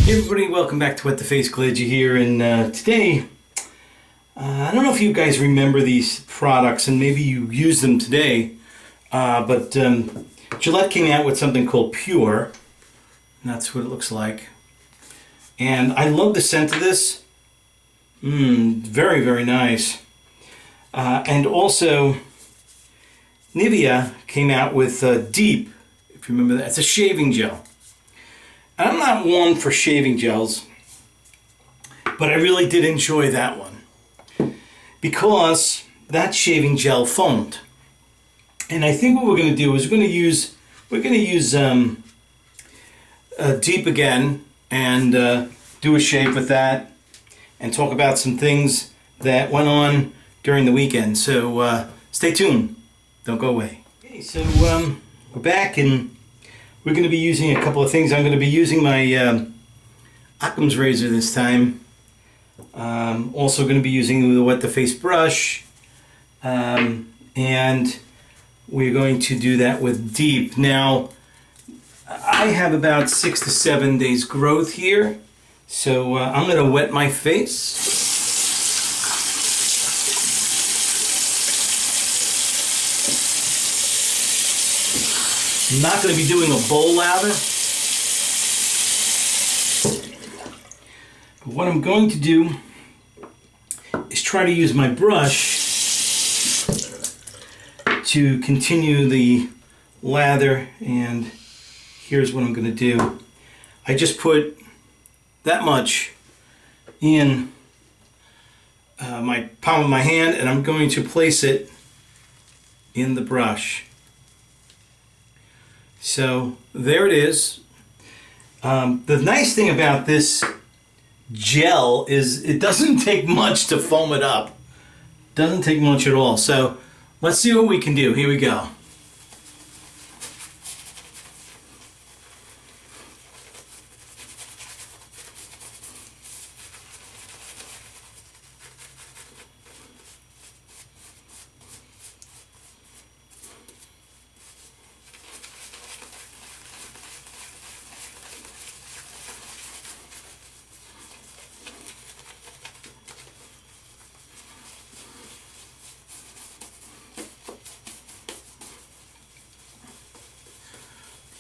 Hey everybody, welcome back to What the Face. Glad you're here. And today, I don't know if you guys remember these products, and maybe you use them today, but Gillette came out with something called Pure, and that's what it looks like. And I love the scent of this. Very, very nice. And also, Nivea came out with Deep, if you remember that. It's a shaving gel. And I'm not one for shaving gels, but I really did enjoy that one because that shaving gel foamed. And I think what we're going to do is we're going to use Deep again and do a shave with that and talk about some things that went on during the weekend. So stay tuned. Don't go away. Okay, so we're back and we're going to be using a couple of things. I'm going to be using my Occam's razor this time. Also going to be using the What the Face brush. And we're going to do that with Deep. Now, I have about 6 to 7 days growth here. So I'm going to wet my face. I'm not going to be doing a bowl lather. But what I'm going to do is try to use my brush to continue the lather. And here's what I'm going to do. I just put that much in my palm of my hand, and I'm going to place it in the brush. So there it is. The nice thing about this gel is it doesn't take much to foam it up. Doesn't take much at all. So let's see what we can do. Here we go.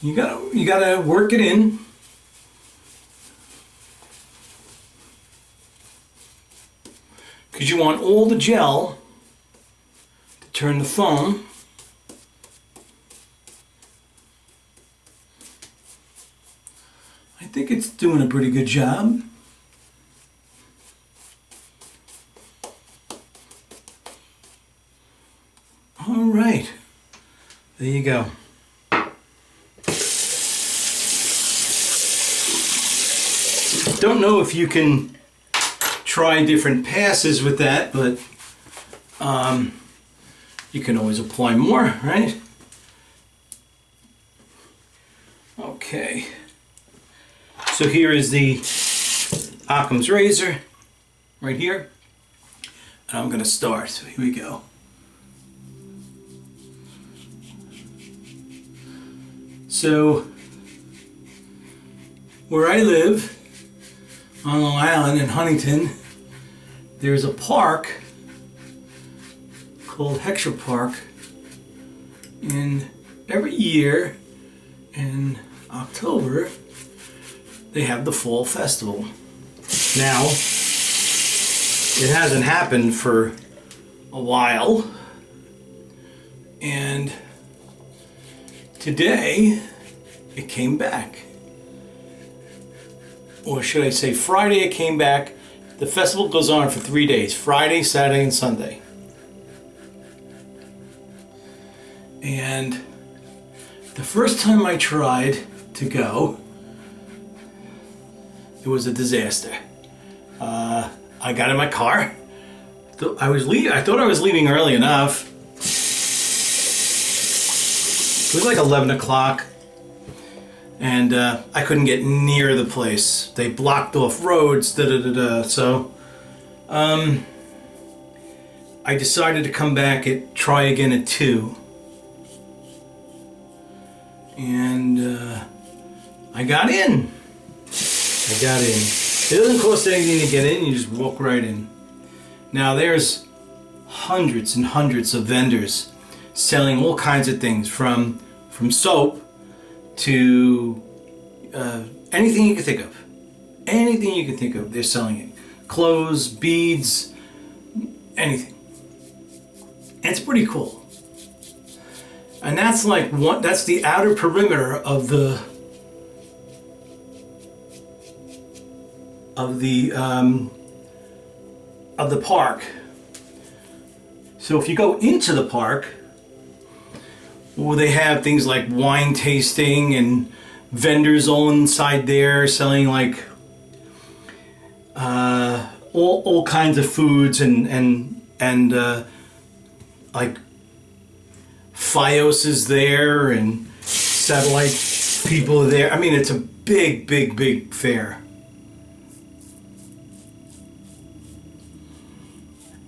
You gotta work it in. Because you want all the gel to turn the foam. I think it's doing a pretty good job. All right, there you go. Don't know if you can try different passes with that, but you can always apply more, right? Okay. So here is the Occam's razor right here. And I'm going to start. So here we go. So where I live, on Long Island in Huntington, there's a park called Heckscher Park, and every year in October they have the Fall Festival. Now, it hasn't happened for a while, and today it came back. Or should I say Friday it came back. The festival goes on for 3 days. Friday, Saturday, and Sunday. And the first time I tried to go, it was a disaster. I got in my car. I thought I was leaving early enough. It was like 11 o'clock. And I couldn't get near the place. They blocked off roads, So I decided to come back and try again at 2. And I got in. I got in. It doesn't cost anything to get in, you just walk right in. Now there's hundreds and hundreds of vendors selling all kinds of things, from soap to anything you can think of. Anything you can think of, they're selling it. Clothes, beads, anything. And it's pretty cool. And that's like that's the outer perimeter of the park. So if you go into the park, well, they have things like wine tasting and vendors all inside there selling like all kinds of foods and like Fios is there and satellite people are there. I mean, it's a big fair.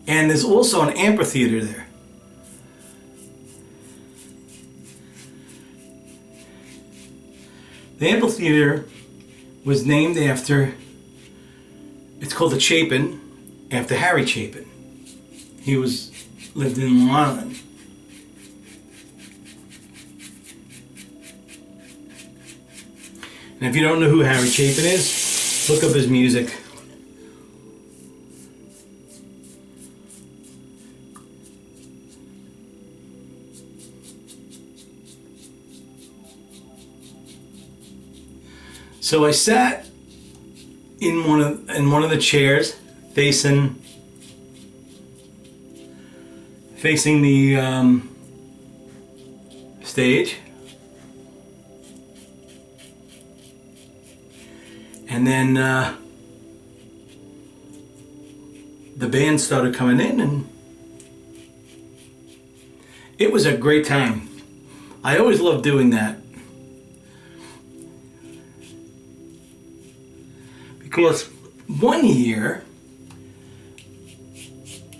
And there's also an amphitheater there. The amphitheater was named after, it's called the Chapin, after Harry Chapin. He lived in Long Island. And if you don't know who Harry Chapin is, look up his music. So I sat in one of the chairs, facing the stage, and then the band started coming in, and it was a great time. I always loved doing that. Because one year,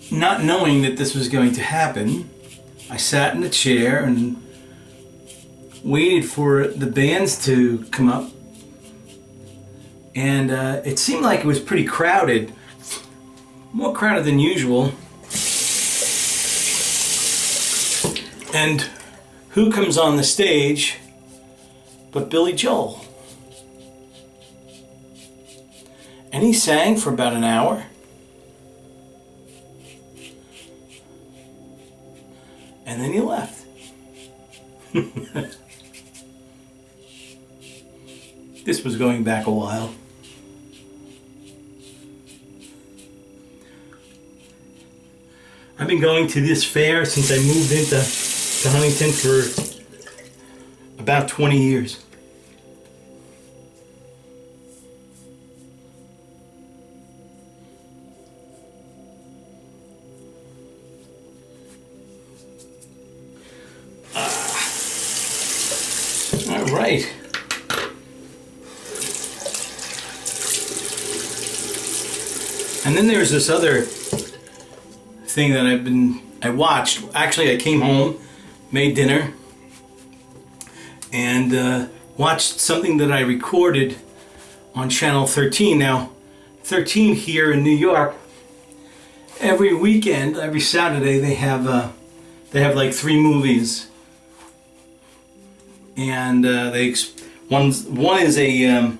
not knowing that this was going to happen, I sat in the chair and waited for the bands to come up. And it seemed like it was pretty crowded, more crowded than usual. And who comes on the stage but Billy Joel? And he sang for about an hour. And then he left. This was going back a while. I've been going to this fair since I moved into Huntington for about 20 years. All right. And then there's this other thing that I watched. Actually, I came home, made dinner, and watched something that I recorded on channel 13. Now, 13 here in New York, every weekend, every Saturday, they have like 3 movies. And one is a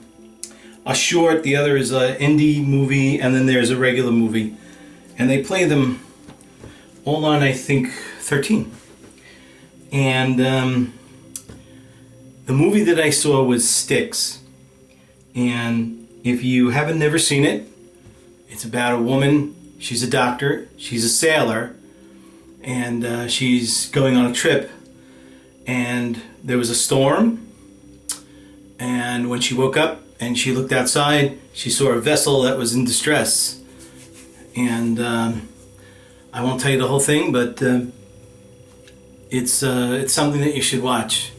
short, the other is an indie movie, and then there's a regular movie, and they play them all on, I think, 13. And the movie that I saw was Sticks, and if you haven't never seen it, it's about a woman. She's a doctor, she's a sailor, and she's going on a trip. And there was a storm, and when she woke up and she looked outside, she saw a vessel that was in distress. And I won't tell you the whole thing, but it's something that you should watch.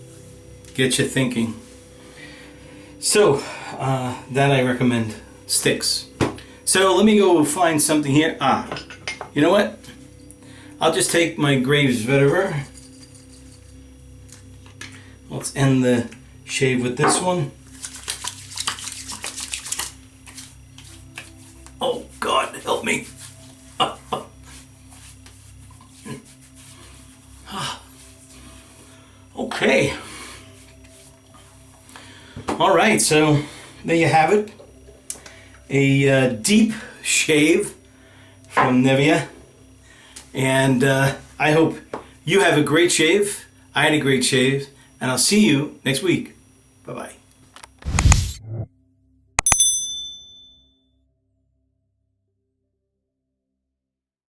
Get you thinking. So that I recommend, Sticks. So let me go find something here. You know what? I'll just take my Graves vetiver. Let's end the shave with this one. help me. Okay. All right, so there you have it. A deep shave from Nivea. And I hope you have a great shave. I had a great shave. And I'll see you next week. Bye-bye.